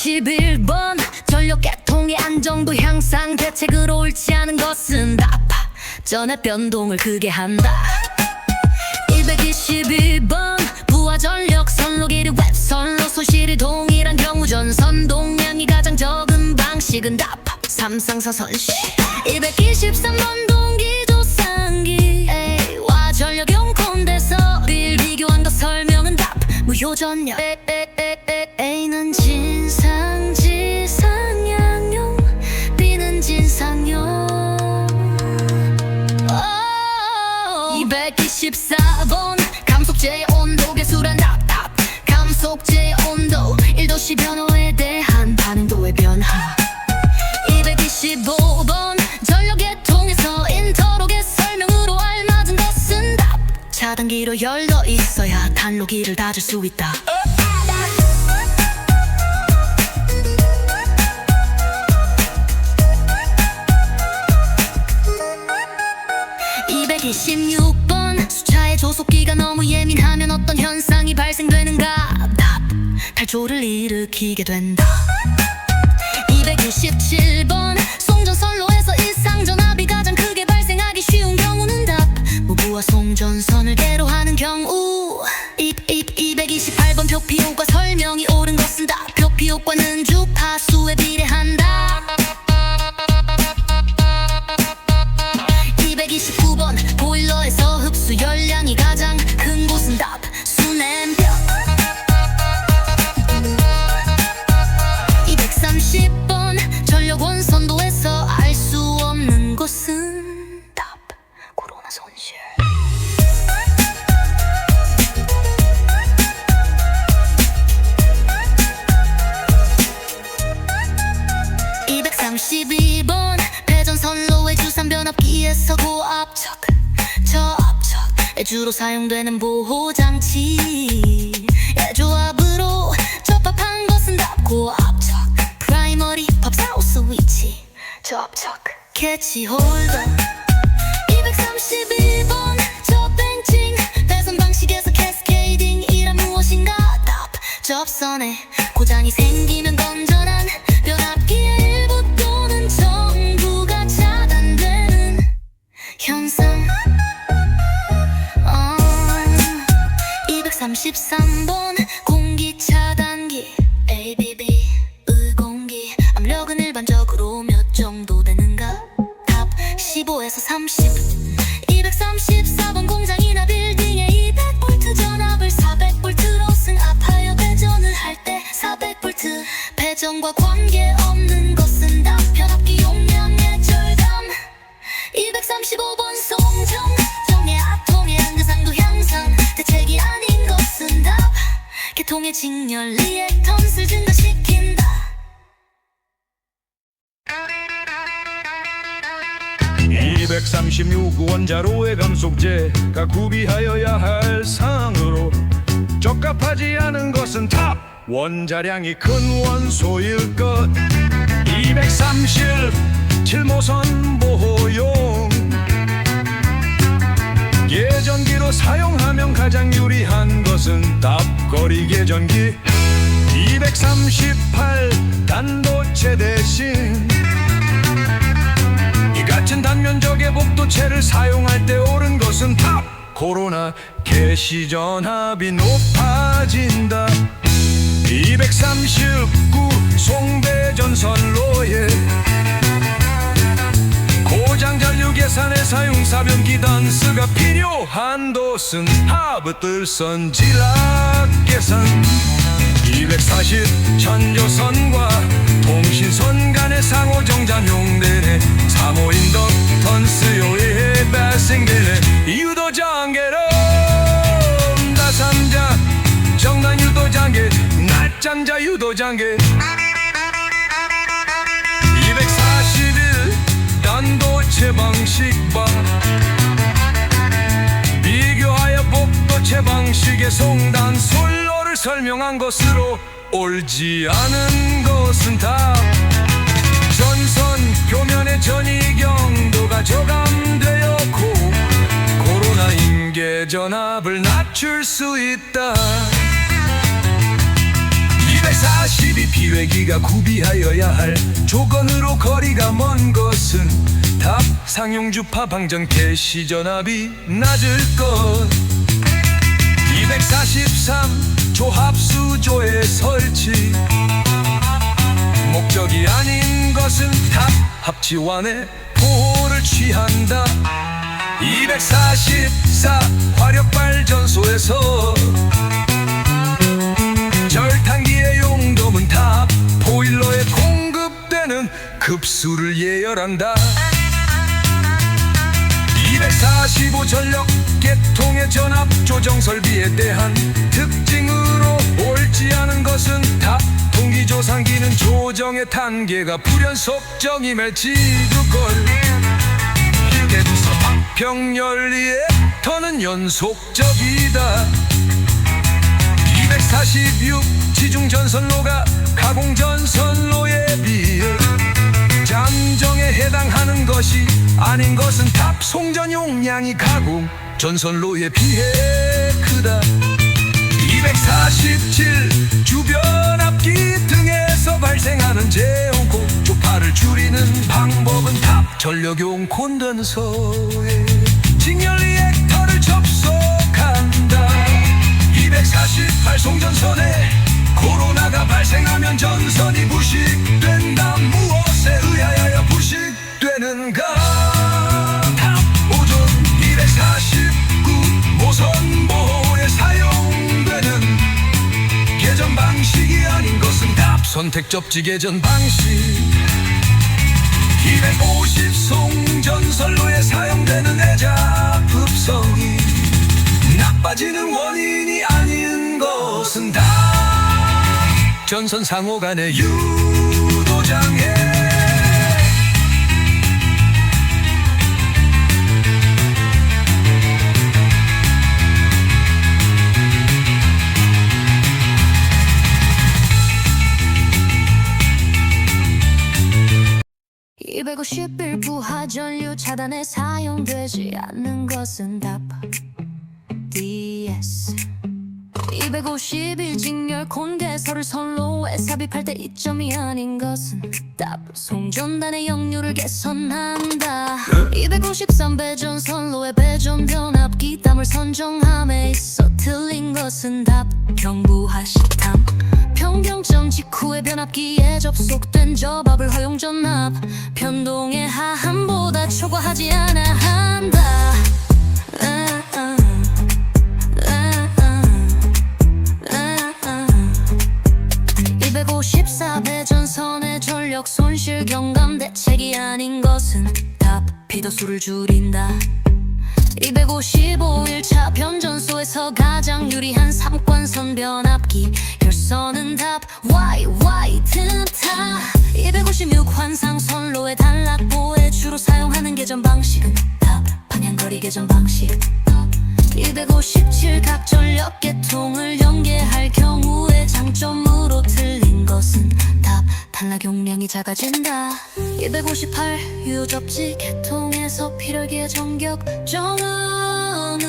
221번 전력 개통의 안정도 향상 대책으로 옳지 않은 것은 답 전에 변동을 크게 한다. 222번 부하 전력 선로 길이 웹선로 소실이 동일한 경우 전선 동량이 가장 적은 방식은 답 삼상사선시. 223번 동기 조상기 A와 전력 용콘돼서 비교한 것 설명은 답 무효전력. A는 진상 지상양용 B는 진상용. 224번 감속제의 온도 계수란 답 감속제의 온도 1도씨 변화에 대한 반응도의 변화. 225번 전력의 통해서 인터로의 설명으로 알맞은 것은 답 차단기로 열려 있어야 단로기를 닫을 수 있다. 226번 수차의 조속기가 너무 예민하면 어떤 현상이 발생되는가 답 탈초를 일으키게 된다. 227번 송전선로에서 일상전압이 가장 크게 발생하기 쉬운 경우는 답 무부하 송전선을 개로하는 경우. 228번 표피효과 설명이 옳은 것은 답 표피효과는 주파수에 비례한다. 229번 보일러에서 흡수 열량이 가장 큰 곳은 답 수냉병. 230번 전력 원선도에서 알 수 없는 것은 답 코로나 손실. 232번 배전선로의 주산변압기에서 고압적 저압적에 주로 사용되는 보호장치의 조합으로 접합한 것은 답 고압적 프라이머리 팝사우 스위치 접촉 캐치홀더. 232번 접뱅칭 배선 방식에서 캐스케이딩이란 무엇인가 답 접선에 고장이 생기면 건전한 변압기의 일부 또는 전부가 차단되는 현상. 233번 공기 차단기 ABB 의공기 압력은 일반적으로 몇 정도 되는가 답 15에서 30. 234번 공장이나 빌딩에 200V 전압을 400V로 승합하여 배전을 할 때 400V 배전과 관계없는 것은 답 변압기 용량의 절감. 235번 송정 정의 아톰의 안전상도 향상 대책이 아닌 것은 답 개통의 직렬 리액턴스를 증가시킨다. 236 원자로의 감속제가 구비하여야 할 사항으로 적합하지 않은 것은 탑 원자량이 큰 원소일 것. 237 보호용 계전기로 사용하면 가장 유리한 것은 답 거리 계전기. 238 단도체 대신 이 같은 단면적의 복도체를 사용할 때 옳은 것은 답 코로나 개시전압이 높아진다. 239 송배전선로에 고장 전류 계산에 사용 사변기 단수가 필요한 곳은 하부뜰선 지락 계산. 240 전조선과 통신선 간의 상호 정잠용되네 3호 인덕턴스요에 발생되네 유도장계로 나삼자 정단 유도장계 낮잠자 유도장계. 241 단도체 방식과 비교하여 복도체 방식의 송단 솔로를 설명한 것으로 옳지 않은 것은 답 전선 표면의 전이 경도가 저감되었고 코로나 인계 전압을 낮출 수 있다. 240 미리 비회기가 구비하여야 할 조건으로 거리가 먼 것은 답 상용주파 방전 개시 전압이 낮을 것 243 조합수조의 설치 목적이 아닌 것은 답 합치완의 보호를 취한다 244 화력발전소에서 절탄기의 용도는 답 보일러에 공급되는 급수를 예열한다 245 전력 계통의 전압 조정 설비에 대한 특징으로 옳지 않은 것은 답 동기조상기는 조정의 단계가 불연속정임을 지두걸 일개부서 박평열 리액터는 연속적이다 246 지중전선로가 가공전선로에 비해 잠정에 해당하는 것이 아닌 것은 답 송전 용량이 가공 전선로에 비해 크다 247 주변 앞기 등에서 발생하는 제온고 조파를 줄이는 방법은 답 전력용 콘덴서에 직렬 리액터를 접속한다 248 송전선에 코로나가 발생하면 전선이 부식된다 무엇에 의하여 부식되는가 답 오존 249 모선 보호에 사용되는 개전 방식이 아닌 것은 답 선택 접지 개전 방식 250 송전선로에 사용되는 애자흡성이 나빠지는 원인이 아닌 것은 답 전선 상호 간의 유도장애 251 부하전류 차단에 사용되지 않는 것은 답 DS 251 직렬 콘개서를 선로에 삽입할 때 이점이 아닌 것은 답 송전단의 역류를 개선한다 253 배전 선로의 배전 변압기 땀을 선정함에 있어 틀린 것은 답 경부하시탐 평경점 직후에 변압기에 접속된 접압을 허용 전압 변동의 하함보다 초과하지 않아 한다 254 배전선의 전력 손실 경감 대책이 아닌 것은 답 비도수를 줄인다 255 1차 변전소에서 가장 유리한 3관선 변압기 결선은 답 튼타 256 환상 선로의 단락보에 주로 사용하는 개전 방식은 답 방향거리 개전 방식 257 각 전력 계통을 연계할 경우에 장점으로 틀린 것은 답 단락 용량이 작아진다 258 유접지 계통에서 필열기의 전격 정원은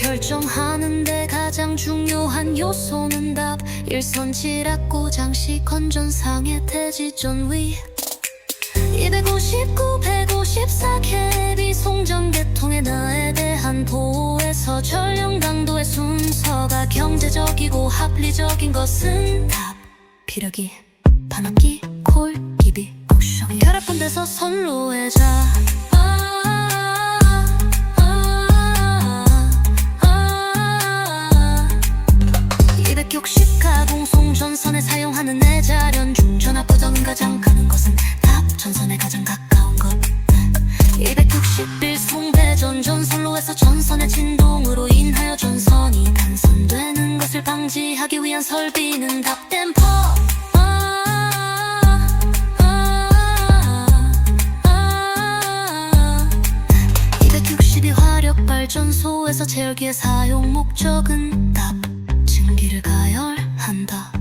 결정하는데 가장 중요한 요소는 답 일선 지락 고장 시 건전상의 대지전 위 259 154 캡이 송전 계통의 나에 대한 보호에서 전력 강도의 순서가 경제적이고 합리적인 것은 답 피력이 반압기 콜 기비 쿠션 결합한 데서 선로의 자 260 가공 송전선에 사용하는 내자련 중전압 고정은 가장 가는 것은 답 전선에 가장 가까운 것 261 송배전 전선로에서 전선의 진동으로 인하여 전선이 단선되는 것을 방지하기 위한 설비는 답 댐퍼 262 화력발전소에서 제열기의 사용 목적은 답 증기를 가열한다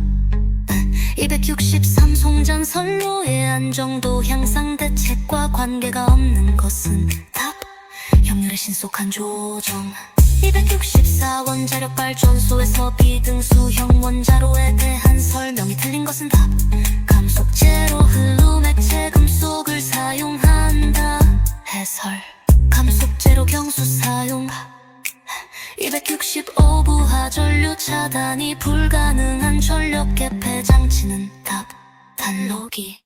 263 송전 선로의 안정도 향상 대책과 관계가 없는 것은 답 역률의 신속한 조정 264 원자력 발전소에서 비등수형 원자로에 대한 설명이 틀린 것은 답. 감속제로 흐름 액체 금속을 사용한다. 해설. 감속제로 경수 사용. 265 부하 전류 차단이 불가능한 전력 개폐 장치는 답. 단로기.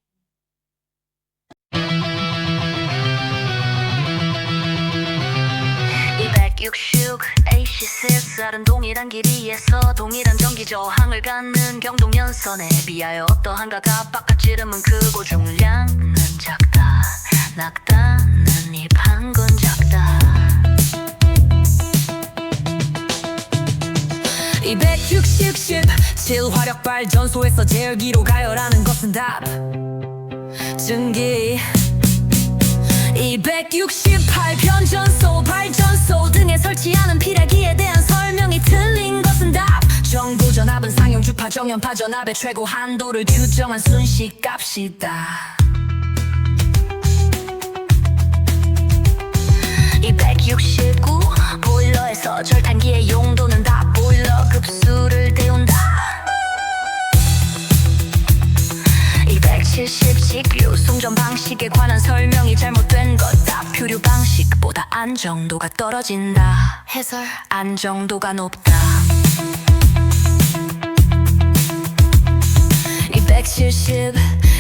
266 AC6 다른 동일한 길이에서 동일한 전기 저항을 갖는 경동연선에 비하여 어떠한가 답. 바깥 지름은 크고 중량은 작다. 낙다는 입한 건 작다. 260 7화력 발전소에서 제열기로 가열하는 것은 답. 증기. 268 변전소 발전소 등에 설치하는 피라기에 대한 설명이 틀린 것은 답. 정도 전압은 상용 주파 정연파 전압의 최고 한도를 규정한 순식값이다. 269 보일러에서 절탄기의 용도는 답. 보일러 급수를 데운다. 270 직류 송전 방식에 관한 설명이 잘못된 것. 답. 표류 방식보다 안정도가 떨어진다. 해설. 안정도가 높다. 270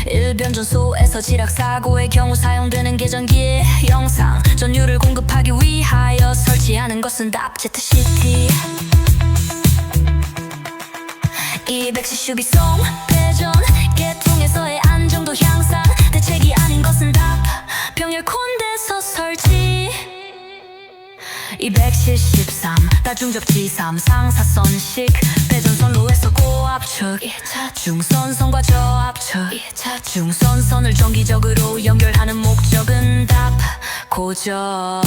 일변전소에서 지락사고의 경우 사용되는 계전기의 영상 전류를 공급하기 위하여 설치하는 것은 답. ZCT. 272 송배전 계통에서의 안정도 향상 대책이 아닌 것은 답. 병렬 콘덴서 설치. 273 다중접지 3 상사선식 배전선로에서 고압측 2차 중선선과 저압측 2차 중선선을 정기적으로 연결하는 목적은 답. 고접.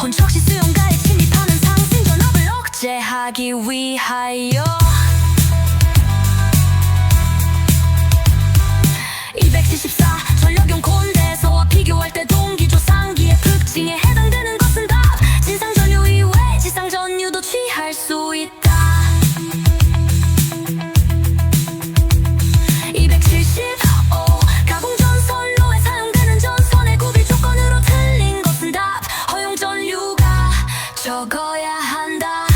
혼척시 수용가에 침입하는 상승 전압을 억제하기 위하여 274 전력용 콘덴서와 비교할 때 동기 조상기의 특징에 해당되는 것은 답. 진상전류 이외 지상전류도 취할 수 있다. 275 가공전선로에 사용되는 전선의 구비 조건으로 틀린 것은 답. 허용 전류가 적어야 한다.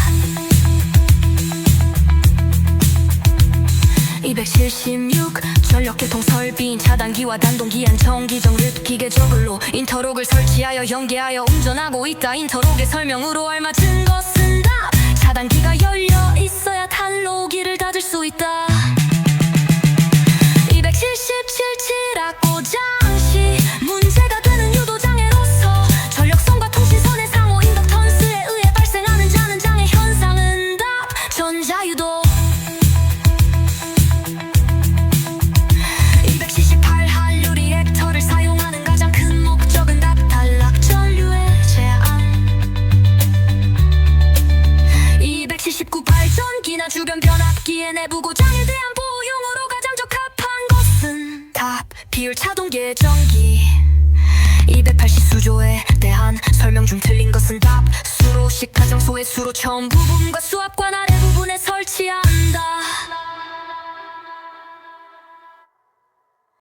276 전력계통 설비인 차단기와 단동기한 정기정립 기계적으로 인터록을 설치하여 연계하여 운전하고 있다. 인터록의 설명으로 알맞은 것은 답. 차단기가 열려 있어야 단로기를 닫을 수 있다. 277 칠악 고장시 문제가 되는 유도장애로서 전력선과 통신선의 상호 인덕턴스에 의해 발생하는 자는 장애 현상은 답. 전자유도. 278 한류 리액터를 사용하는 가장 큰 목적은 답. 단락 전류의 제한. 279 발전기나 주변 변압기의 내부 고장에 대한 보호용으로 가장 적합한 것은 답. 비율 차동 계전기. 280 수조에 대한 설명 중 틀린 것은 답. 수로식 가정소의 수로 처음 부분과 수압관 아래 부분에 설치한다.